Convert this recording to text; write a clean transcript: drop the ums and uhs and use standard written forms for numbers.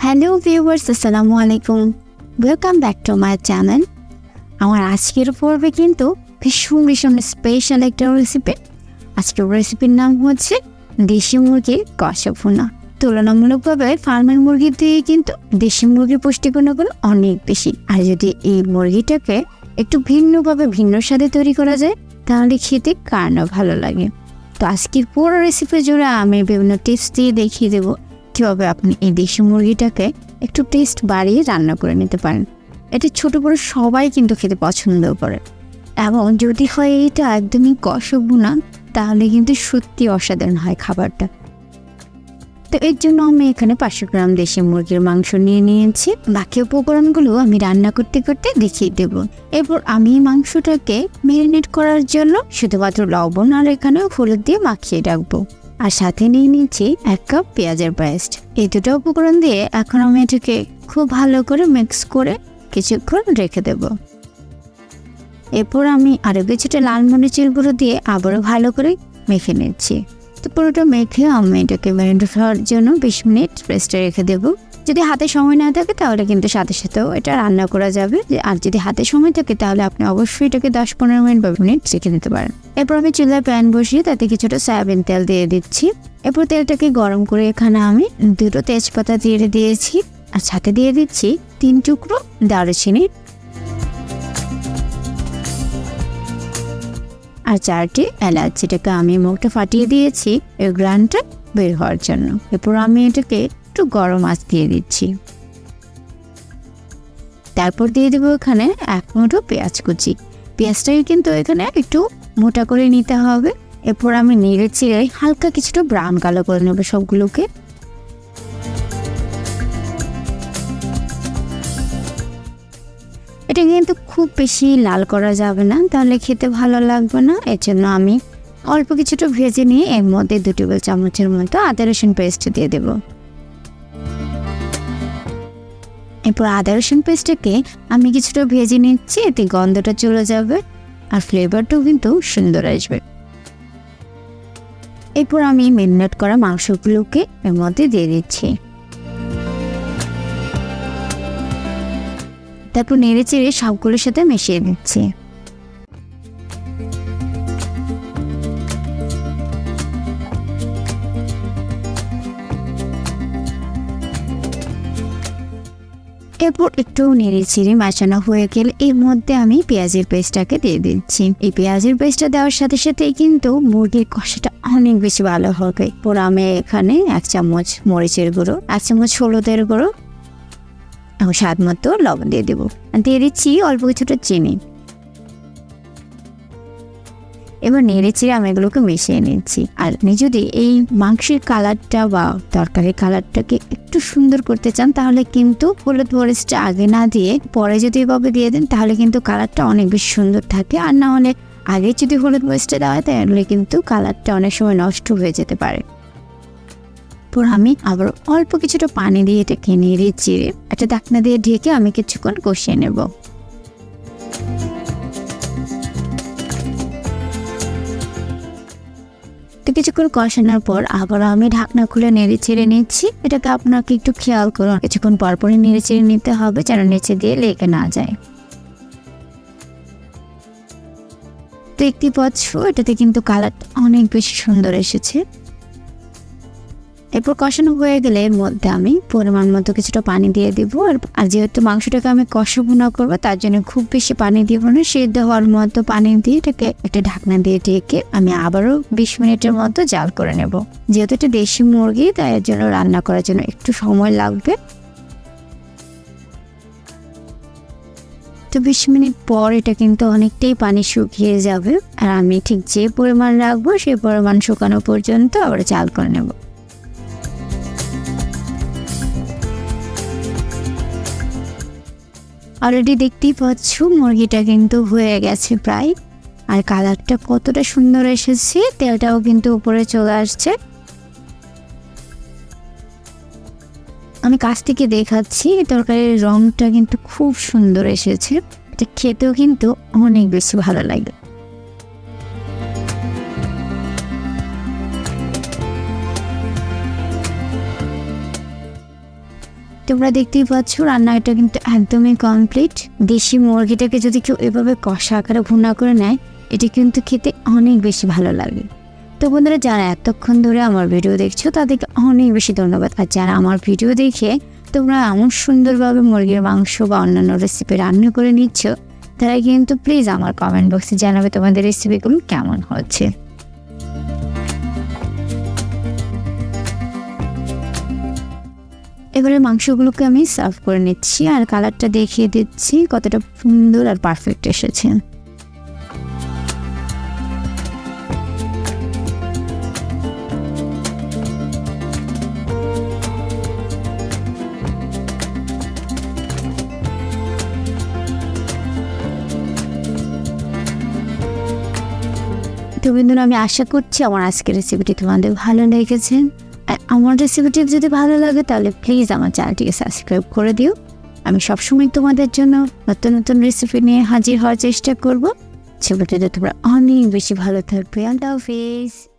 Hello viewers, আসসালামু আলাইকুম। Welcome back to my channel. আমার আজকের পর্বে কিন্তু ভীষণ স্পেশাল একটা রেসিপি। আজকের রেসিপির নাম হচ্ছে দেশি মুরগির কষা ভুনা। তুলনামূলকভাবে ফার্মের মুরগির দিয়ে কিন্তু দেশি মুরগির পুষ্টিগুণগুলো অনেক বেশি। আর যদি এই মুরগিটাকে একটু ভিন্নভাবে ভিন্ন স্বাদে তৈরি করা যায় তাহলে খেতে কার না ভালো লাগে। তো আজকের পুরো রেসিপি জুড়ে আমি বিভিন্ন টিপস দিয়ে দেখিয়ে দেবো কীভাবে আপনি এই দেশি মুরগিটাকে একটু টেস্ট বাড়িয়ে রান্না করে নিতে পারেন। এটা ছোট বড় সবাই কিন্তু খেতে পছন্দ করে, এবং যদি হয় এটা একদমই কষা ভুনা তাহলে কিন্তু সত্যি অসাধারণ হয় খাবারটা। তো এর জন্য আমি এখানে 500 গ্রাম দেশি মুরগির মাংস নিয়ে নিয়েছি। বাকি উপকরণগুলো আমি রান্না করতে করতে দেখিয়ে দেব। এরপর আমি মাংসটাকে ম্যারিনেট করার জন্য শুধুমাত্র লবণ আর এখানে হলুদ দিয়ে মাখিয়ে রাখবো। আর সাথে নিয়ে নিয়েছি 1 কাপ পেঁয়াজের পেস্ট। এই দুটো উপকরণ দিয়ে এখন আমি এটাকে খুব ভালো করে মিক্স করে কিছুক্ষণ রেখে দেব। এরপর আমি আরও কিছুটা লাল মরিচের গুঁড়ো দিয়ে আবারও ভালো করে মেখে নিচ্ছি। তো পুরোটা মেখে আমি এটাকে ম্যারিনেট হওয়ার জন্য 20 মিনিট রেস্টে রেখে দেবো। যদি হাতে সময় না থাকে তাহলে কিন্তু সাথে সাথেও এটা রান্না করা যাবে, আর যদি হাতে সময় থাকে তাহলে আপনি অবশ্যই এটাকে 10-15 মিনিট বা মিনিট রেখে দিতে পারেন। এরপর আমি চুলায় প্যান বসিয়ে তাতে কিছুটা সয়াবিন তেল দিয়ে দিচ্ছি। এরপর তেলটাকে গরম করে এখানে আমি 2টো তেজপাতা দিয়ে দিয়েছি, আর সাথে দিয়ে দিচ্ছি 3 টুকরো দারুচিনি আর 4টি এলাচ, যেটাকে আমি মুখটা ফাটিয়ে দিয়েছি এই গ্রানটা বের হওয়ার জন্য। এরপর আমি এটাকে একটু গরম আঁচ দিয়ে দিচ্ছি। তারপর দিয়ে দেবো এখানে 1 মুঠো পেঁয়াজ কুচি। পেঁয়াজটাকে কিন্তু এখানে একটু মোটা করে নিতে হবে। এরপর আমি নেড়ে চেড়ে হালকা কিছুটা ব্রাউন কালার করে নেবো সবগুলোকে। এটা কিন্তু খুব বেশি লাল করা যাবে না, তাহলে খেতে ভালো লাগবে না। এর জন্য আমি অল্প কিছুটা ভেজে নিয়ে এর মধ্যে 2 টেবিল চামচের মতো আদা রসুন পেস্ট দিয়ে দেব। এরপর আদা রসুন পেস্টটাকে আমি কিছুটা ভেজে নিচ্ছি, এতে গন্ধটা চলে যাবে আর ফ্লেভারটাও কিন্তু সুন্দর আসবে। এরপর আমি ম্যারিনেট করা মাংসগুলোকে এর মধ্যে দিয়ে দিচ্ছি। তারপর নেড়ে চেড়ে সবগুলোর সাথে মিশিয়ে দিচ্ছি। এরপর একটু নেড়ে চেড়ে মেশানো হয়ে গেলে এর মধ্যে আমি পেঁয়াজের পেস্টটাকে দিয়ে দিচ্ছি। এই পেঁয়াজের পেস্টটা দেওয়ার সাথে সাথেই কিন্তু মুরগির কষাটা অনেক বেশি ভালো হবে। এরপর আমি এখানে 1 চামচ মরিচের গুঁড়ো, 1 চামচ হলুদের গুঁড়ো এবং স্বাদ মতো লবণ দিয়ে দেবো। দিয়ে দিচ্ছি অল্প কিছুটা চিনি। এবার নেড়ে চেড়ে আমি এগুলোকে মিশিয়ে নিচ্ছি। আর আপনি যদি এই মাংসের কালারটা বা তরকারির কালারটাকে একটু সুন্দর করতে চান তাহলে কিন্তু হলুদ মরিচটা আগে না দিয়ে পরে যদি এভাবে দিয়ে দেন তাহলে কিন্তু কালারটা অনেক বেশি সুন্দর থাকে। আর না হলে আগে যদি হলুদ মরিচটা দেওয়া হয় তাহলে কিন্তু কালারটা অনেক সময় নষ্ট হয়ে যেতে পারে। আমি আবার অল্প কিছুটা পানি দিয়ে এটাকে নেড়ে চেড়ে একটা ঢাকনা দিয়ে ঢেকে আমি কিছুক্ষণ কষিয়ে নেব। তো কিছুক্ষণ কষানোর পর আবার আমি ঢাকনা খুলে নেড়ে চেড়ে নিচ্ছি। এটাকে আপনাকে একটু খেয়াল করুন, কিছুক্ষণ পরপরই নেড়ে চেড়ে নিতে হবে যেন নিচে দিয়ে লেগে না যায়। দেখতে পাচ্ছ এটাতে কিন্তু কালারটা অনেক বেশি সুন্দর এসেছে। এরপর কষানো হয়ে গেলে এর মধ্যে আমি পরিমাণ মতো কিছুটা পানি দিয়ে দিব। আর যেহেতু মাংসটাকে আমি কষা ভুনা করবো তার জন্য খুব বেশি পানি দিব না, সেদ্ধ হওয়ার মতো পানি দিয়ে এটাকে একটা ঢাকনা দিয়ে ঢেকে আমি আবারও 20 মিনিটের মতো জাল করে নেব। যেহেতু এটা দেশি মুরগি তাই এর জন্য রান্না করার জন্য একটু সময় লাগবে। তো 20 মিনিট পর এটা কিন্তু অনেকটাই পানি শুকিয়ে যাবে। আর আমি ঠিক যে পরিমাণ রাখবো সেই পরিমাণ শুকানো পর্যন্ত আবার জাল করে নেব। অলরেডি দেখতেই পাচ্ছ মুরগিটা কিন্তু হয়ে গেছে প্রায়। আর কালারটা কতটা সুন্দর এসেছে, তেলটাও কিন্তু উপরে চলে আসছে। আমি কাছ থেকে দেখাচ্ছি, তরকারির রংটা কিন্তু খুব সুন্দর এসেছে। এটা খেতেও কিন্তু অনেক বেশি ভালো লাগে। তোমরা দেখতেই পাচ্ছ রান্নাটা কিন্তু একদমই কমপ্লিট। দেশি মুরগিটাকে যদি কেউ এভাবে কষা আকারে ভুনা করে নেয়, এটি কিন্তু খেতে অনেক বেশি ভালো লাগে। তো বন্ধুরা, যারা এতক্ষণ ধরে আমার ভিডিও দেখছো তাদেরকে অনেক বেশি ধন্যবাদ। আর যারা আমার ভিডিও দেখে তোমরা এমন সুন্দরভাবে মুরগির মাংস বা অন্যান্য রেসিপি রান্না করে নিচ্ছ, তারা কিন্তু প্লিজ আমার কমেন্ট বক্সে জানাবে তোমাদের রেসিপিগুলো কেমন হচ্ছে। এবারে মাংসগুলোকে আমি সার্ভ করে নিচ্ছি আর কালারটা দেখিয়ে দিচ্ছি কতটা সুন্দর আর পারফেক্ট এসেছে। তো বন্ধুরা, আমি আশা করছি আমার আজকের রেসিপিটি তোমাদের ভালো লেগেছে। আর আমার রেসিপিটি যদি ভালো লাগে তাহলে প্লিজ আমার চ্যানেলটিকে সাবস্ক্রাইব করে দিও। আমি সবসময় তোমাদের জন্য নতুন নতুন রেসিপি নিয়ে হাজির হওয়ার চেষ্টা করব। ছবিটিতে তোমরা অনেক বেশি ভালো থাকবে। আল্লাহ হাফেজ।